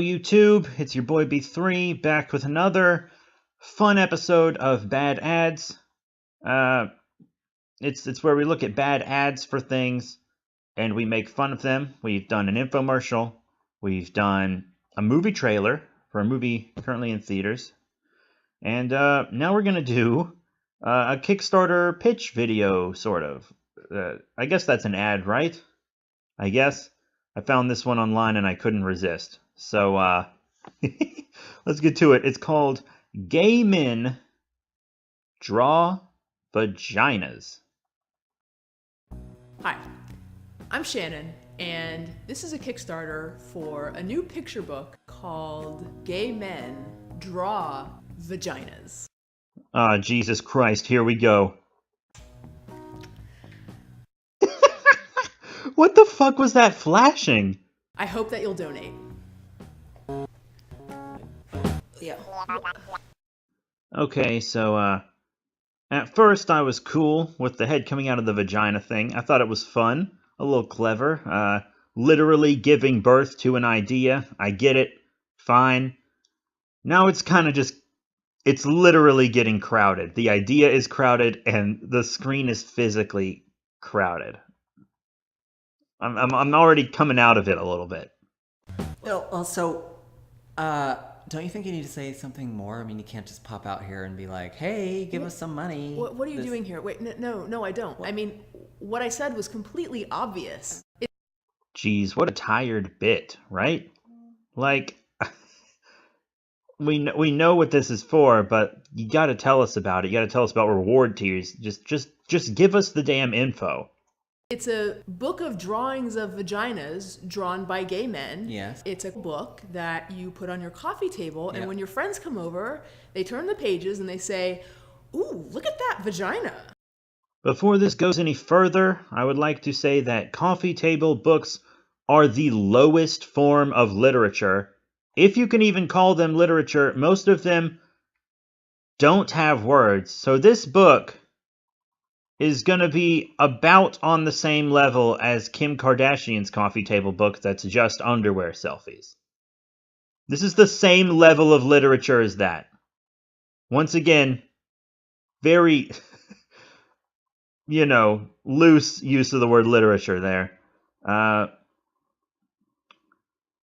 YouTube, it's your boy B3 back with another fun episode of Bad Ads. It's where we look at bad ads for things and we make fun of them. We've done an infomercial, we've done a movie trailer for a movie currently in theaters, and now we're gonna do a Kickstarter pitch video, sort of. I guess that's an ad, right? I guess. I found this one online and I couldn't resist. So, let's get to it. It's called Gay Men Draw Vaginas. Hi, I'm Shannon, and this is a Kickstarter for a new picture book called Gay Men Draw Vaginas. Ah, Jesus Christ, here we go. What the fuck was that flashing? I hope that you'll donate. Yeah. Okay, so, at first I was cool with the head coming out of the vagina thing. I thought it was fun, a little clever. Literally giving birth to an idea. I get it. Fine. Now it's kind of just... It's literally getting crowded. The idea is crowded, and the screen is physically crowded. I'm already coming out of it a little bit. Well, also, don't you think you need to say something more? I mean, you can't just pop out here and be like, hey, give us some money. What are you doing here? Wait, no, I don't. I mean, what I said was completely obvious. Jeez, what a tired bit, right? Like, we know what this is for, but you gotta tell us about it. You gotta tell us about reward tiers. Just give us the damn info. It's a book of drawings of vaginas drawn by gay men. Yes. It's a book that you put on your coffee table, and Yep. when your friends come over, they turn the pages and they say, ooh, look at that vagina. Before this goes any further, I would like to say that coffee table books are the lowest form of literature. If you can even call them literature, most of them don't have words. So this book is going to be about on the same level as Kim Kardashian's coffee table book that's just underwear selfies. This is the same level of literature as that. Once again, very, loose use of the word literature there.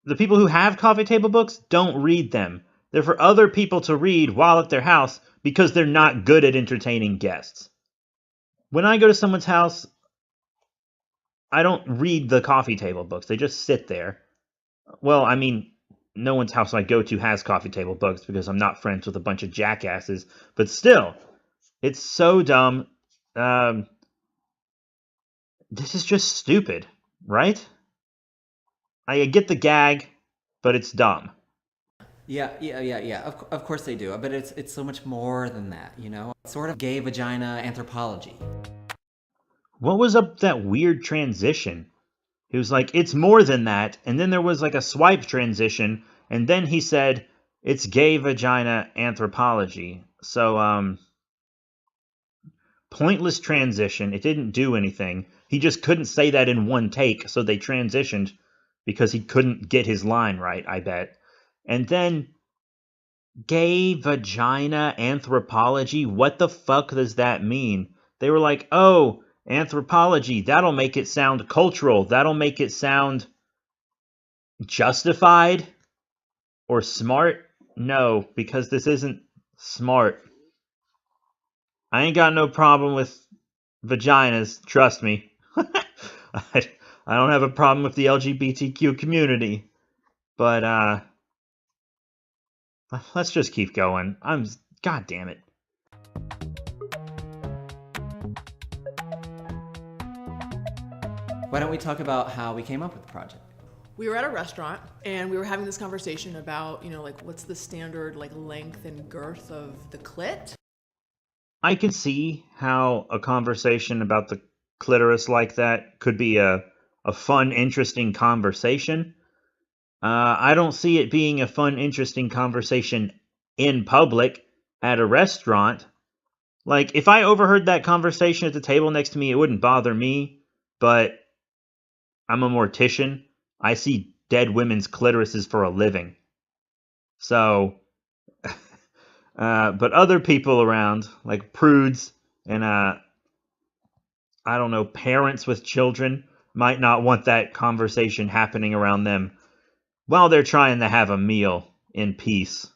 The people who have coffee table books don't read them. They're for other people to read while at their house because they're not good at entertaining guests. When I go to someone's house, I don't read the coffee table books. They just sit there. Well, I mean, no one's house I go to has coffee table books because I'm not friends with a bunch of jackasses. But still, it's so dumb. This is just stupid, right? I get the gag, but it's dumb. Yeah. Of course they do. But it's so much more than that, you know? It's sort of gay vagina anthropology. What was up with that weird transition? He was like, it's more than that. And then there was like a swipe transition. And then he said, it's gay vagina anthropology. So, pointless transition. It didn't do anything. He just couldn't say that in one take. So they transitioned because he couldn't get his line right, I bet. And then, gay vagina anthropology? What the fuck does that mean? They were like, oh, anthropology, that'll make it sound cultural. That'll make it sound justified or smart. No, because this isn't smart. I ain't got no problem with vaginas, trust me. I don't have a problem with the LGBTQ community. But, let's just keep going. God damn it. Why don't we talk about how we came up with the project? We were at a restaurant and we were having this conversation about, what's the standard length and girth of the clit? I can see how a conversation about the clitoris like that could be a fun, interesting conversation. I don't see it being a fun, interesting conversation in public at a restaurant. Like, if I overheard that conversation at the table next to me, it wouldn't bother me, but I'm a mortician. I see dead women's clitorises for a living. So, but other people around, like prudes and, I don't know, parents with children, might not want that conversation happening around them while they're trying to have a meal in peace.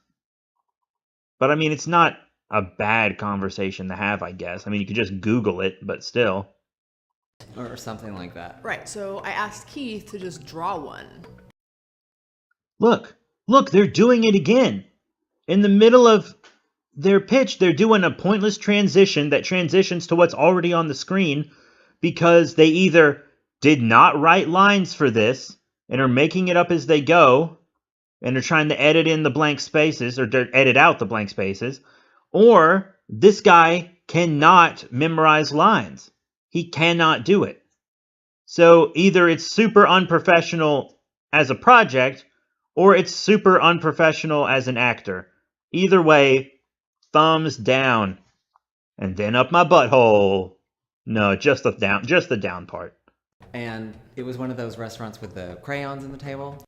But I mean, it's not a bad conversation to have, I guess. I mean, you could just Google it, but still. Or something like that. Right, so I asked Keith to just draw one. Look, they're doing it again. In the middle of their pitch, they're doing a pointless transition that transitions to what's already on the screen because they either did not write lines for this and are making it up as they go and are trying to edit in the blank spaces or edit out the blank spaces, or this guy cannot memorize lines. He cannot do it. So either it's super unprofessional as a project or it's super unprofessional as an actor. Either way, thumbs down. And then up my butthole. No, just the down part. And it was one of those restaurants with the crayons in the table.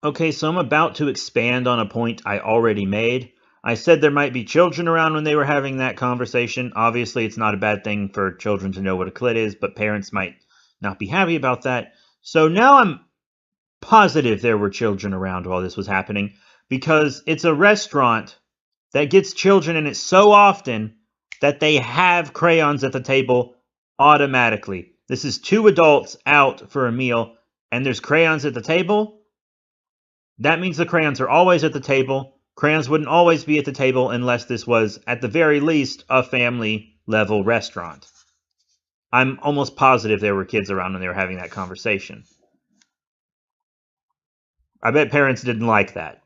Okay, so I'm about to expand on a point I already made. I said there might be children around when they were having that conversation. Obviously, it's not a bad thing for children to know what a clit is, but parents might not be happy about that. So now I'm positive there were children around while this was happening, because it's a restaurant that gets children in it so often that they have crayons at the table automatically. This is two adults out for a meal, and there's crayons at the table. That means the crayons are always at the table. Crayons wouldn't always be at the table unless this was, at the very least, a family-level restaurant. I'm almost positive there were kids around when they were having that conversation. I bet parents didn't like that.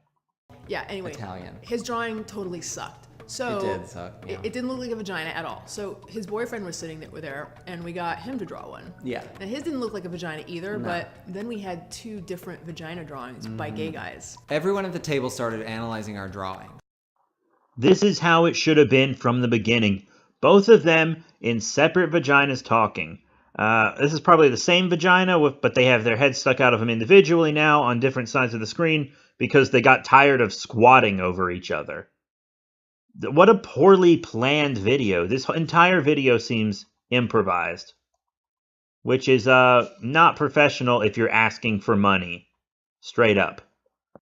Yeah, anyway, Italian. his drawing totally sucked. So It did suck, yeah. It didn't look like a vagina at all. So his boyfriend was sitting there, and we got him to draw one. Yeah. And his didn't look like a vagina either, No. but then we had two different vagina drawings by gay guys. Everyone at the table started analyzing our drawing. This is how it should have been from the beginning. Both of them in separate vaginas talking. This is probably the same vagina, but they have their heads stuck out of them individually now on different sides of the screen because they got tired of squatting over each other. What a poorly planned video. This entire video seems improvised, which is not professional if you're asking for money. Straight up.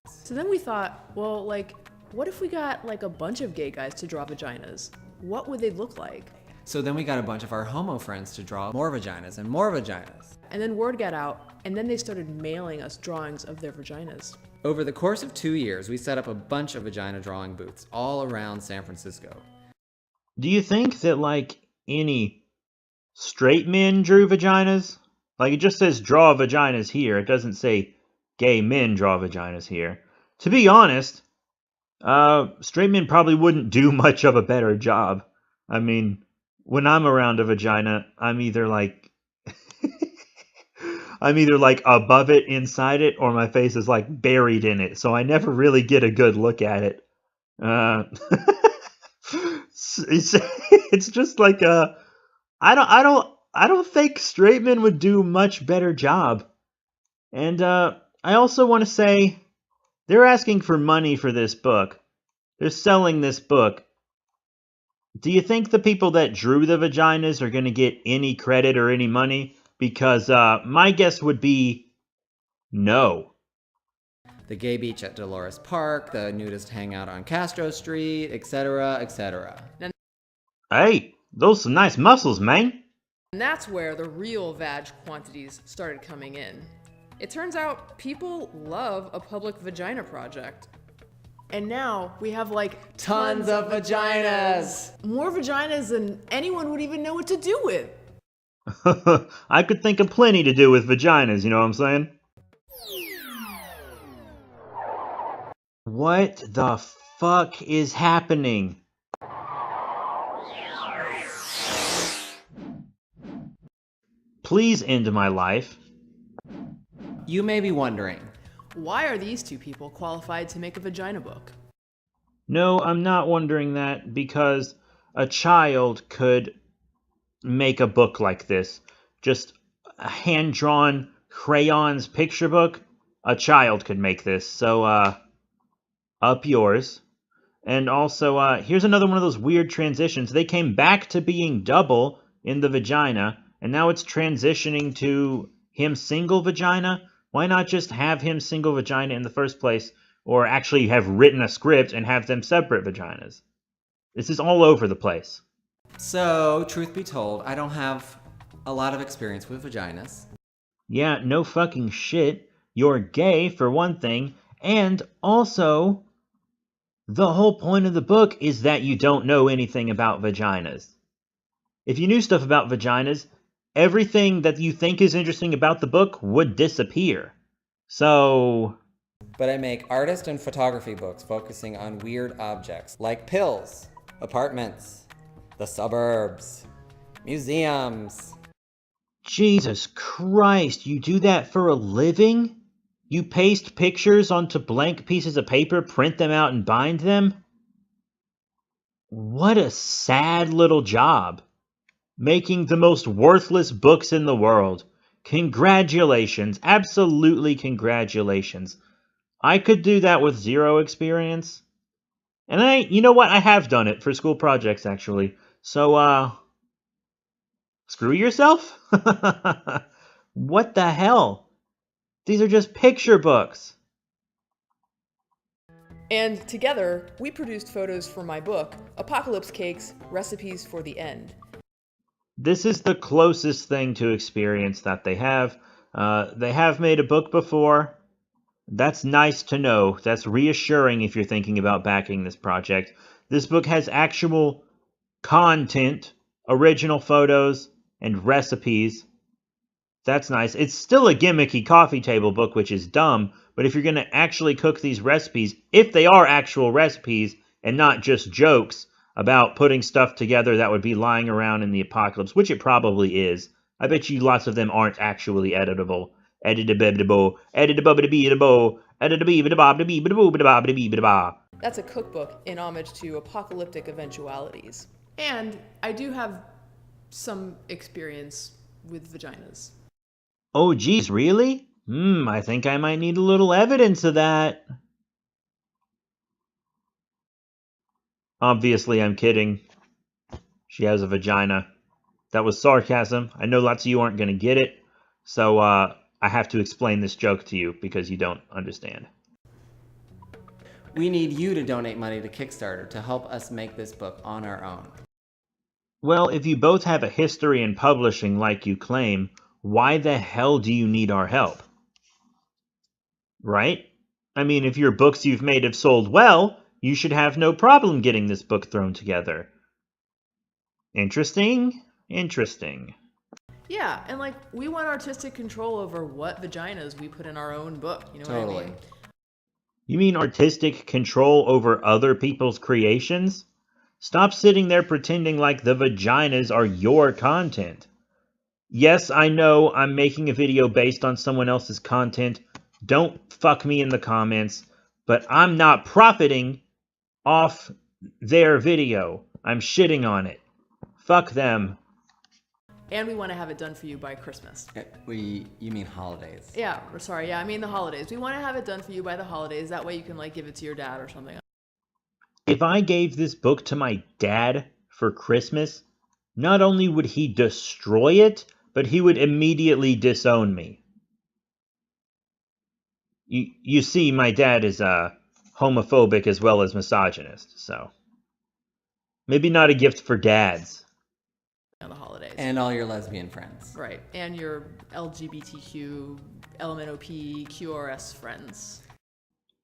So then we thought, well, like, what if we got like a bunch of gay guys to draw vaginas? What would they look like? So then we got a bunch of our homo friends to draw more vaginas and more vaginas. And then word got out, and then they started mailing us drawings of their vaginas. Over the course of 2 years, we set up a bunch of vagina drawing booths all around San Francisco. Do you think that, like, any straight men drew vaginas? Like, it just says draw vaginas here. It doesn't say gay men draw vaginas here. To be honest, straight men probably wouldn't do much of a better job. I mean, when I'm around a vagina, I'm either like above it, inside it, or my face is like buried in it. So I never really get a good look at it. It's just like I don't think straight men would do much better job. And I also want to say they're asking for money for this book. They're selling this book. Do you think the people that drew the vaginas are going to get any credit or any money? Because my guess would be no. The gay beach at Dolores Park, the nudist hangout on Castro Street, etc., etc. Hey, those are some nice muscles, man. And that's where the real vag quantities started coming in. It turns out people love a public vagina project. And now we have like Tons of vaginas! more vaginas than anyone would even know what to do with. I could think of plenty to do with vaginas, you know what I'm saying? What the fuck is happening? Please end my life. You may be wondering, Why are these two people qualified to make a vagina book? No, I'm not wondering that, because a child could make a book like this. Just a hand-drawn crayons picture book. A child could make this. So, up yours. And also, here's another one of those weird transitions. They came back to being double in the vagina, and now it's transitioning to him single vagina. Why not just have him single vagina in the first place, or actually have written a script and have them separate vaginas? This is all over the place. So, truth be told, I don't have a lot of experience with vaginas. Yeah, no fucking shit. You're gay, for one thing, and also, the whole point of the book is that you don't know anything about vaginas. If you knew stuff about vaginas, everything that you think is interesting about the book would disappear. So, But I make artist and photography books focusing on weird objects like pills, apartments, the suburbs, museums. Jesus Christ, you do that for a living? You paste pictures onto blank pieces of paper, print them out, and bind them? What a sad little job. Making the most worthless books in the world. Congratulations. Absolutely congratulations. I could do that with zero experience. And you know what? I have done it for school projects, actually. So, screw yourself? What the hell? These are just picture books. And together, we produced photos for my book, Apocalypse Cakes, Recipes for the End. This is the closest thing to experience that they have. They have made a book before. That's nice to know. That's reassuring if you're thinking about backing this project. This book has actual content, original photos, and recipes. That's nice. It's still a gimmicky coffee table book, which is dumb, but if you're going to actually cook these recipes, if they are actual recipes and not just jokes about putting stuff together that would be lying around in the apocalypse, which it probably is, I bet you lots of them aren't actually editable. Editable, editable, editable. That's a cookbook in homage to apocalyptic eventualities. And I do have some experience with vaginas. Oh, geez, really? I think I might need a little evidence of that. Obviously, I'm kidding. She has a vagina. That was sarcasm. I know lots of you aren't going to get it, so I have to explain this joke to you because you don't understand. We need you to donate money to Kickstarter to help us make this book on our own. Well, if you both have a history in publishing like you claim, why the hell do you need our help? Right? I mean, if your books you've made have sold well, you should have no problem getting this book thrown together. Interesting? Interesting. Yeah, and like, we want artistic control over what vaginas we put in our own book. You know what I mean? You mean artistic control over other people's creations? Stop sitting there pretending like the vaginas are your content. Yes, I know I'm making a video based on someone else's content. Don't fuck me in the comments. But I'm not profiting off their video. I'm shitting on it. Fuck them. And we want to have it done for you by Christmas. You mean holidays? Yeah, I mean the holidays. We want to have it done for you by the holidays. That way you can like give it to your dad or something. If I gave this book to my dad for Christmas, not only would he destroy it, but he would immediately disown me. You see, my dad is homophobic as well as misogynist, so maybe not a gift for dads. On the holidays. And all your lesbian friends. Right, and your LGBTQ, LMNOP, QRS friends.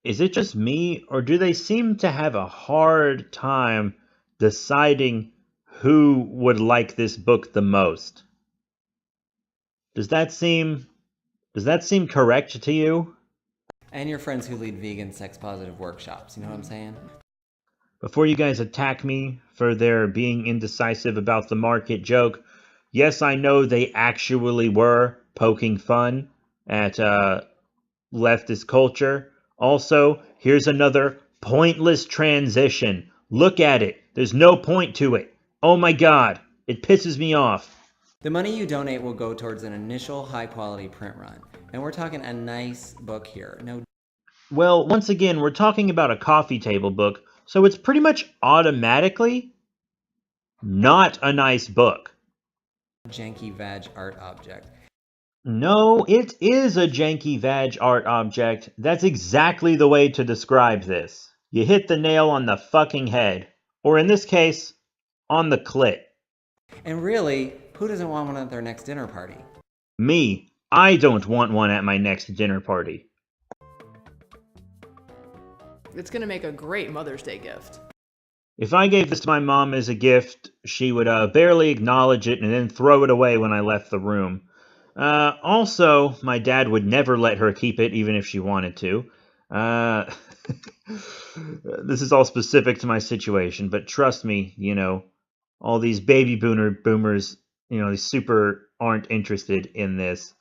Is it just me, or do they seem to have a hard time deciding who would like this book the most? Does that seem correct to you? And your friends who lead vegan sex-positive workshops, you know what I'm saying? Before you guys attack me for their being indecisive about the market joke, yes, I know they actually were poking fun at leftist culture. Also, here's another pointless transition. Look at it. There's no point to it. Oh my god, it pisses me off. The money you donate will go towards an initial high-quality print run. And we're talking a nice book here. No. Well, once again, we're talking about a coffee table book, so it's pretty much automatically not a nice book. Janky vag art object. No, it is a janky vag art object. That's exactly the way to describe this. You hit the nail on the fucking head. Or in this case, on the clit. And really, who doesn't want one at their next dinner party? Me. I don't want one at my next dinner party. It's gonna make a great Mother's Day gift. If I gave this to my mom as a gift, she would barely acknowledge it and then throw it away when I left the room. Also, my dad would never let her keep it, even if she wanted to. This is all specific to my situation, but trust me, all these baby boomers, they super aren't interested in this.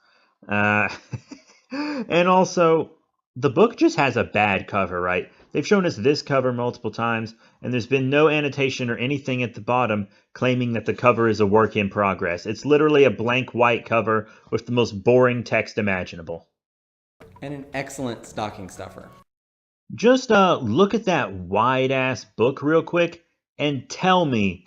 And also, the book just has a bad cover, right? They've shown us this cover multiple times, and there's been no annotation or anything at the bottom claiming that the cover is a work in progress. It's literally a blank white cover with the most boring text imaginable. And an excellent stocking stuffer. Just look at that wide-ass book real quick and tell me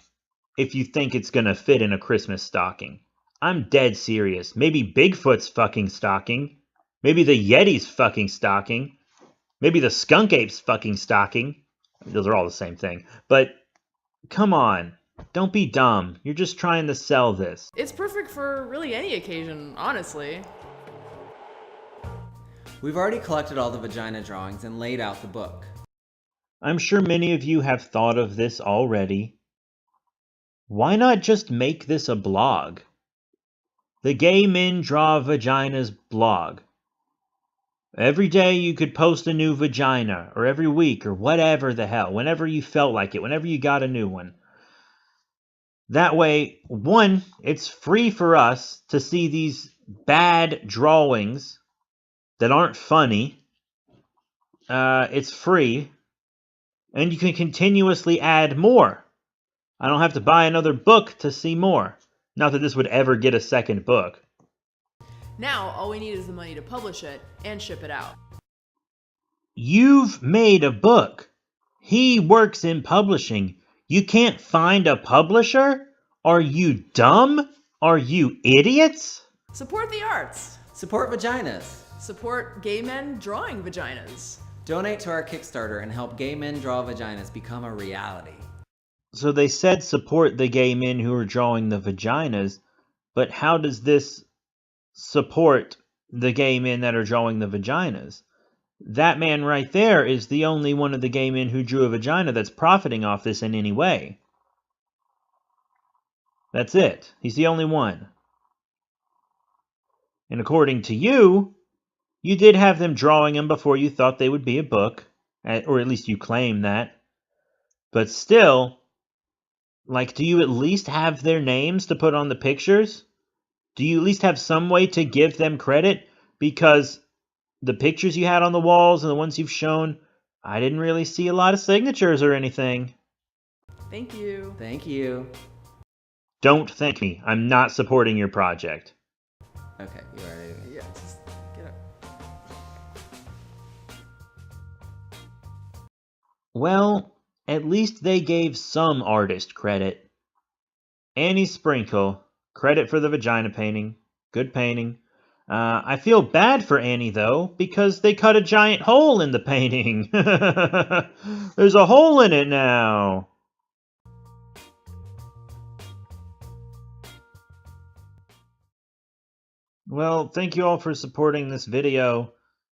if you think it's gonna fit in a Christmas stocking. I'm dead serious. Maybe Bigfoot's fucking stocking. Maybe the Yeti's fucking stocking. Maybe the skunk ape's fucking stocking. Those are all the same thing. But come on. Don't be dumb. You're just trying to sell this. It's perfect for really any occasion, honestly. We've already collected all the vagina drawings and laid out the book. I'm sure many of you have thought of this already. Why not just make this a blog? The Gay Men Draw Vaginas blog. Every day you could post a new vagina, or every week, or whatever the hell, whenever you felt like it, whenever you got a new one. That way, one, it's free for us to see these bad drawings that aren't funny. It's free, and you can continuously add more. I don't have to buy another book to see more. Not that this would ever get a second book. Now, all we need is the money to publish it and ship it out. You've made a book. He works in publishing. You can't find a publisher? Are you dumb? Are you idiots? Support the arts. Support vaginas. Support gay men drawing vaginas. Donate to our Kickstarter and help Gay Men Draw Vaginas become a reality. So they said support the gay men who are drawing the vaginas, but how does this support the gay men that are drawing the vaginas? That man right there is the only one of the gay men who drew a vagina that's profiting off this in any way. That's it. He's the only one. And according to you, you did have them drawing them before you thought they would be a book, or at least you claim that. But still, do you at least have their names to put on the pictures? Do you at least have some way to give them credit? Because the pictures you had on the walls and the ones you've shown, I didn't really see a lot of signatures or anything. Thank you. Thank you. Don't thank me. I'm not supporting your project. Okay, you already. Yeah, just get up. Well, at least they gave some artist credit. Annie Sprinkle, credit for the vagina painting. Good painting. I feel bad for Annie, though, because they cut a giant hole in the painting. There's a hole in it now. Well, thank you all for supporting this video.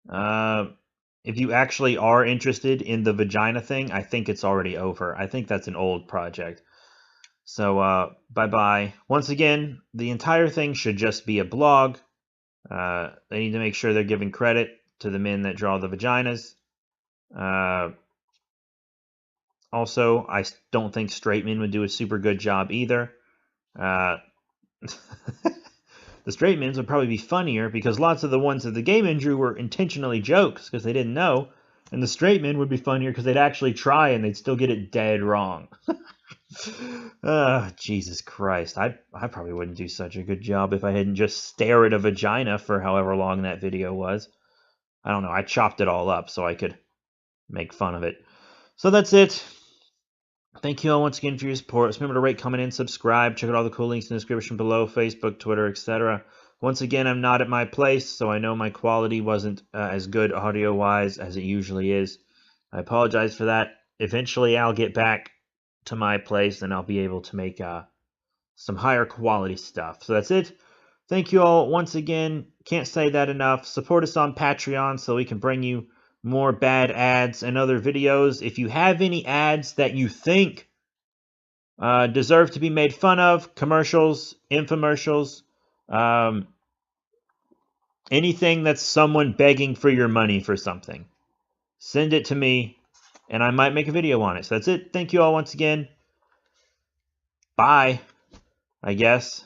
If you actually are interested in the vagina thing, I think it's already over. I think that's an old project. So, bye-bye. Once again, the entire thing should just be a blog. They need to make sure they're giving credit to the men that draw the vaginas. Also, I don't think straight men would do a super good job either. The straight men's would probably be funnier because lots of the ones that the gay men drew were intentionally jokes because they didn't know. And the straight men would be funnier because they'd actually try and they'd still get it dead wrong. Jesus Christ. I probably wouldn't do such a good job if I hadn't just stare at a vagina for however long that video was. I don't know, I chopped it all up so I could make fun of it. So that's it. Thank you all once again for your support. Remember to rate, comment, and subscribe. Check out all the cool links in the description below, Facebook, Twitter, etc. Once again, I'm not at my place, so I know my quality wasn't as good audio-wise as it usually is. I apologize for that. Eventually, I'll get back to my place, and I'll be able to make some higher quality stuff. So that's it. Thank you all once again. Can't say that enough. Support us on Patreon so we can bring you more bad ads and other videos. If you have any ads that you think deserve to be made fun of, commercials, infomercials, anything that's someone begging for your money for something, send it to me and I might make a video on it. So that's it. Thank you all once again. Bye, I guess.